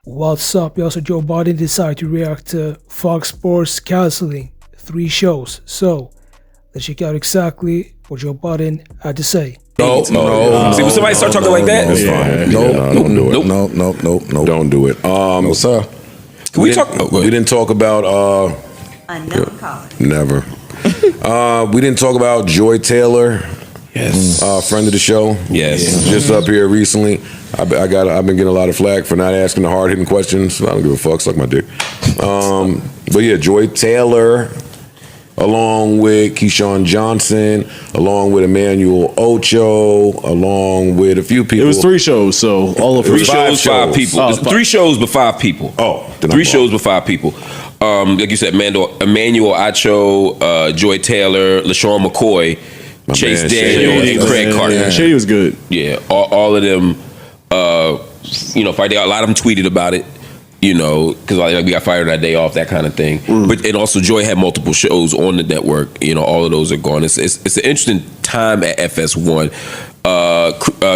What's up? Also, Joe Budden decided to react to Fox Sports canceling 3 shows. So, let's check out exactly what Joe Budden had to say. No. See, when somebody start talking like that, it's fine. Don't do it. No. Don't do it. No, sir. We didn't talk about. Unknown caller. Never. We didn't talk about Joy Taylor. Yes. Friend of the show. Yes. Just up here recently. I've been getting a lot of flack for not asking the hard hitting questions. I don't give a fuck. Suck my dick. But yeah, Joy Taylor, along with Keyshawn Johnson, along with Emmanuel Ocho, along with a few people. It was 3 shows, so all of 3 shows, 5 people. Oh, 3 shows, but 5 people. Oh, 3 shows with 5 people. Like you said, Emmanuel Ocho, Joy Taylor, LaShawn McCoy, Chase Daniel, and Craig Carter. Shady was good. Yeah, all of them. Fight. A lot of them tweeted about it. Because we got fired that day off, that kind of thing. But and also Joy had multiple shows on the network. All of those are gone. It's an interesting time at FS1.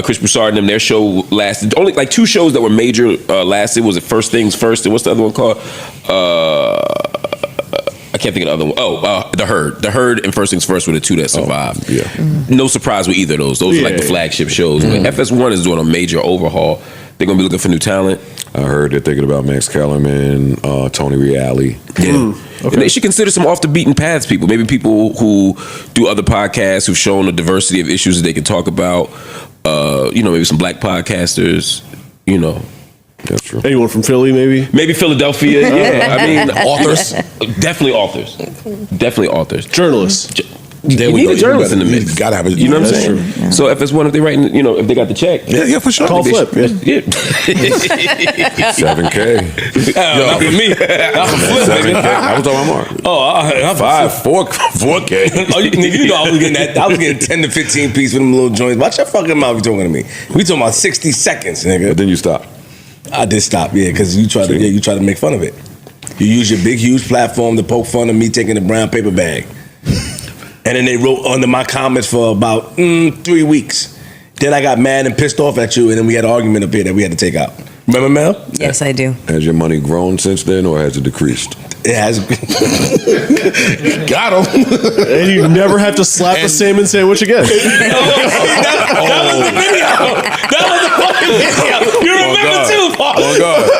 Chris Broussard and them, their show lasted only like 2 shows that were major. Lasted. Was it First Things First? And what's the other one called? I can't think of the other one. The Herd. The Herd and First Things First were the 2 that survived. No surprise with either of those. Those are like the flagship shows. But FS1 is doing a major overhaul. They're gonna be looking for new talent. I heard they're thinking about Max Kellerman, Tony Reale. Yeah. Okay. And they should consider some off the beaten paths people. Maybe people who do other podcasts who've shown a diversity of issues that they can talk about. Maybe some black podcasters. That's true. Anyone from Philly, maybe? Maybe Philadelphia. Yeah. I mean, authors. Definitely authors. Journalists. You need a journalist in the mix. You gotta have a. You know what I'm saying? Yeah. So FS1, if they writing, if they got the check, yeah, for sure. Call Flip. Yeah. 7K. Not for me. Not for Flip. 7K. I was talking about Mark. Oh, 4K. Oh, you know, I was getting that. I was getting 10 to 15 piece for them little joints. Watch your fucking mouth. You talking to me? We talking about 60 seconds, nigga. But then you stop. I did stop, because you try to make fun of it. You use your big, huge platform to poke fun of me taking the brown paper bag. And then they wrote under my comments for about 3 weeks. Then I got mad and pissed off at you, and then we had an argument up here that we had to take out. Remember, Mel? Yes, I do. Has your money grown since then, or has it decreased? It has. Got him. And you never have to slap the salmon sandwich again. That was the video. That was the fucking video. You remember too, Paul. Oh, God.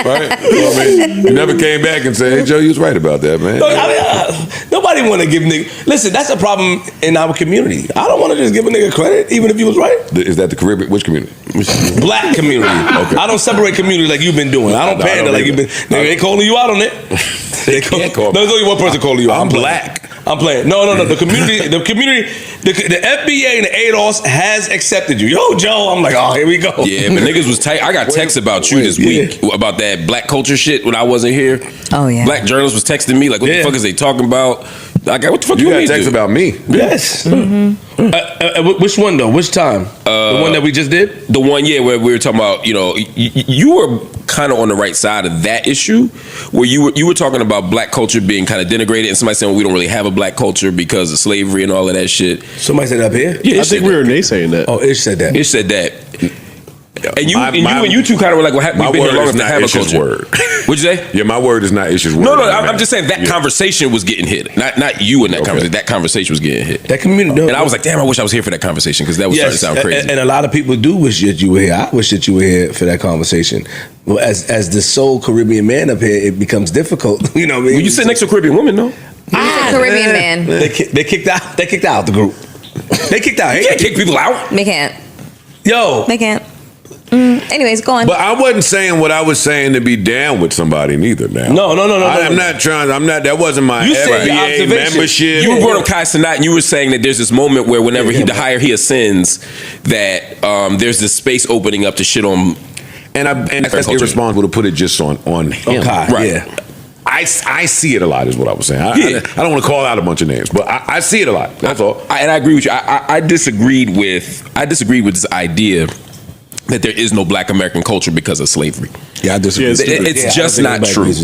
Right? Well, I mean, you never came back and said, hey, Joe, you was right about that, man. Nobody want to give nigga. Listen, that's a problem in our community. I don't want to just give a nigga credit, even if he was right. Is that the Caribbean? Which community? Black community. Okay. I don't separate community like you've been doing. I don't pander like you've been. They calling you out on it. They can't call me. There's only one person calling you out. I'm black. I'm playing. No. The community, the FBA and the ADOS has accepted you. Yo, Joe. I'm like, oh, here we go. Yeah, but niggas was tight. I got texts about you this week about that black culture shit when I wasn't here. Oh yeah. Black journalists was texting me like, what the fuck is they talking about? Like, what the fuck you got text about me? Yes. Which one though? Which time? The one that we just did? The one, where we were talking about, you were kind of on the right side of that issue, where you were talking about black culture being kind of denigrated, and somebody saying we don't really have a black culture because of slavery and all of that shit. Somebody said up here? Yeah, I think we were naysaying that. Oh, Ish said that. Ish said that. And you two kind of were like, we've been here long enough to have a culture. Word. What'd you say? Yeah, my word is not Ish's word. No, I'm just saying that conversation was getting hit. Not you in that conversation. That conversation was getting hit. That community. And I was like, damn, I wish I was here for that conversation, because that was starting to sound crazy. And a lot of people do wish that you were here. I wish that you were here for that conversation. Well, as the sole Caribbean man up here, it becomes difficult. You know what I mean? Well, you sit next to a Caribbean woman, though. Caribbean man. They kicked out. They kicked out the group. They kicked out. You can't kick people out. They can't. Yo. They can't. Anyways, go on. But I wasn't saying what I was saying to be down with somebody neither. Now, no. I'm not trying. I'm not. That wasn't my FBA membership. You brought up Kai Cenat, and you were saying that there's this moment where whenever the higher he ascends, that there's this space opening up to shit on. And that's irresponsible to put it just on him. Okay, right? Yeah. I see it a lot, is what I was saying. I don't want to call out a bunch of names, but I see it a lot. That's all. And I agree with you. I disagreed with this idea that there is no black American culture because of slavery. Yeah, I disagree. It's just not true. And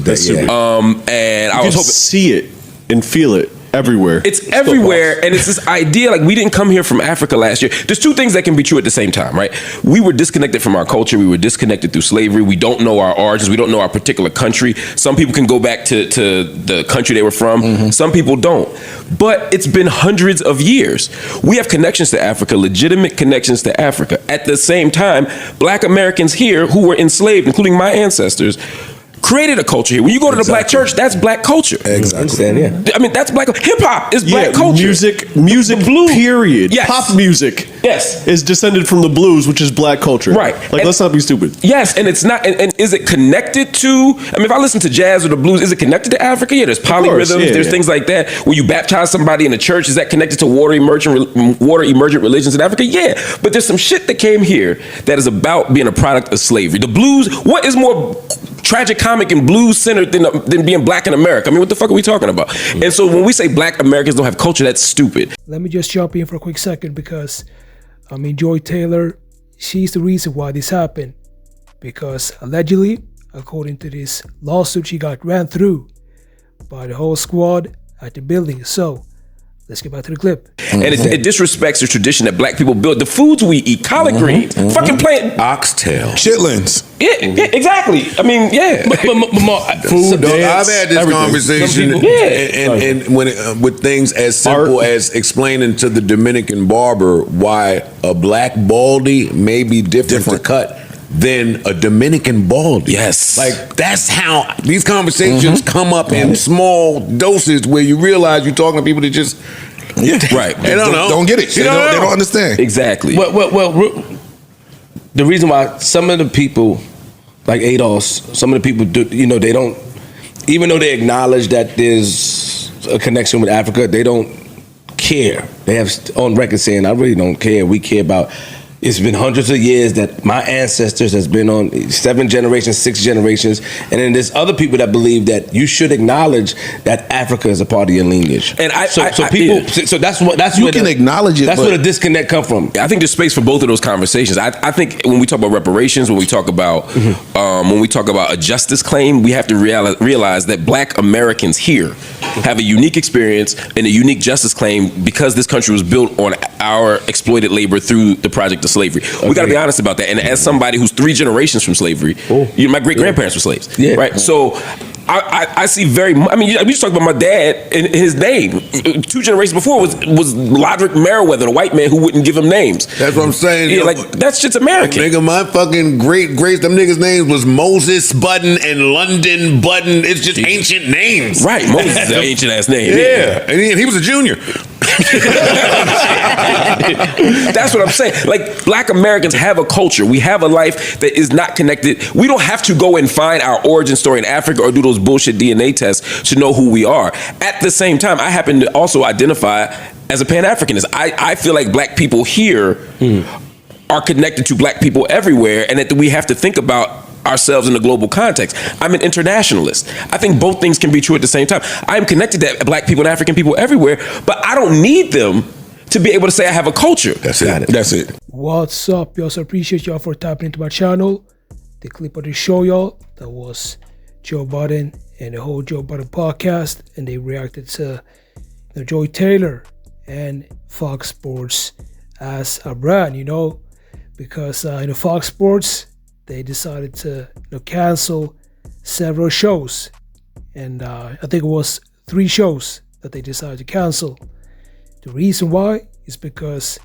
I was hoping see it and feel it everywhere. It's everywhere, and it's this idea like we didn't come here from Africa last year. There's two things that can be true at the same time, right? We were disconnected from our culture. We were disconnected through slavery. We don't know our origins. We don't know our particular country. Some people can go back to the country they were from. Some people don't. But it's been hundreds of years. We have connections to Africa, legitimate connections to Africa. At the same time, Black Americans here who were enslaved, including my ancestors, created a culture here. When you go to the Black church, that's Black culture. Exactly. I mean, that's Black. Hip hop is Black culture. Music, blues. period. Yes. Pop music. Yes. Is descended from the blues, which is Black culture. Right. Like, let's not be stupid. Yes, and it's not. And is it connected to? I mean, if I listen to jazz or the blues, is it connected to Africa? Yeah, there's polyrhythms. There's things like that. When you baptize somebody in the church, is that connected to water emergent religions in Africa? Yeah, but there's some shit that came here that is about being a product of slavery. The blues. What is more tragic comic and blues centered than being Black in America? I mean, what the fuck are we talking about? And so when we say Black Americans don't have culture, that's stupid. Let me just jump in for a quick second because, I mean, Joy Taylor, she's the reason why this happened. Because allegedly, according to this lawsuit, she got ran through by the whole squad at the building. So, let's get back to the clip. And it disrespects the tradition that Black people built. The foods we eat, collard greens, fucking plant, Oxtail. Chitlins. Yeah, exactly. I mean, yeah. But Food, dance, I've had this everything. conversation, and when with things as simple as explaining to the Dominican barber why a Black baldy may be different to cut than a Dominican baldy. Yes. Like, that's how these conversations come up in small doses where you realize you're talking to people that just Right. They don't know. Don't get it. They don't understand. Exactly. Well, the reason why some of the people, like ADOS, some of the people do, they don't, even though they acknowledge that there's a connection with Africa, they don't care. They have on record saying, I really don't care. We care about. It's been hundreds of years that my ancestors has been on 7 generations, 6 generations, and then there's other people that believe that you should acknowledge that Africa is a part of your lineage. And so that's you can acknowledge it. That's where the disconnect come from. I think there's space for both of those conversations. I think when we talk about reparations, when we talk about a justice claim, we have to realize that Black Americans here have a unique experience and a unique justice claim because this country was built on our exploited labor through the project of slavery. We got to be honest about that. And as somebody who's 3 generations from slavery, my great grandparents were slaves. Yeah. Right. So I see very. I mean, we just talked about my dad and his name. 2 generations before was Lodrick Merriweather, the white man who wouldn't give him names. That's what I'm saying. Yeah, like that shit's American. Nigga, my fucking great them niggas' names was Moses Budden and London Budden. It's just ancient names. Right. Moses is an ancient ass name. Yeah. And he was a junior. That's what I'm saying. Like, Black Americans have a culture. We have a life that is not connected. We don't have to go and find our origin story in Africa or do those bullshit DNA tests to know who we are. At the same time, I happen to also identify as a Pan-Africanist. I feel like Black people here are connected to Black people everywhere, and that we have to think about ourselves in the global context. I'm an internationalist. I think both things can be true at the same time. I am connected to Black people and African people everywhere, but I don't need them to be able to say I have a culture. That's it. What's up? We also appreciate y'all for tapping into my channel. The clip of the show, y'all, that was Joe Budden and the whole Joe Budden podcast, and they reacted to Joy Taylor and Fox Sports as a brand, because Fox Sports, they decided to cancel several shows, and I think it was 3 shows that they decided to cancel. The reason why is because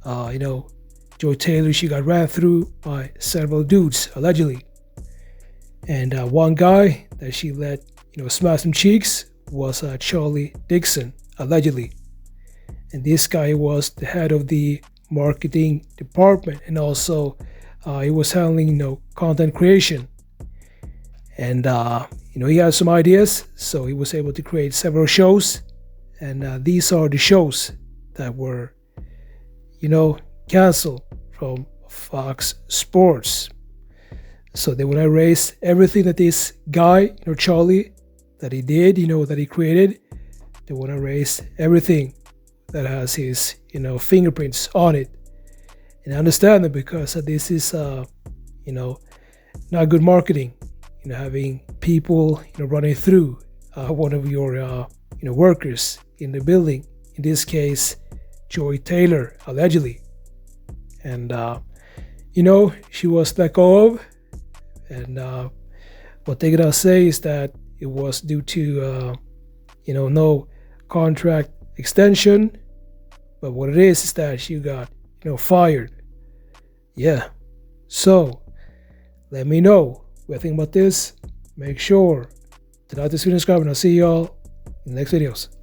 Joy Taylor, she got ran through by several dudes allegedly, and one guy that she let smash some cheeks was Charlie Dixon allegedly, and this guy was the head of the marketing department, and also he was handling content creation, and he had some ideas, so he was able to create several shows, and these are the shows that were canceled from Fox Sports. So they want to erase everything that this guy Charlie, that he did, that he created. They want to erase everything that has his fingerprints on it. And I understand that because this is, not good marketing. Having people, running through one of your, workers in the building. In this case, Joy Taylor, allegedly. And, she was let go of. And what they're going to say is that it was due to, no contract extension. But what it is that she got, fired. Yeah. So, let me know what you think about this. Make sure to like this video and subscribe, and I'll see y'all in the next videos.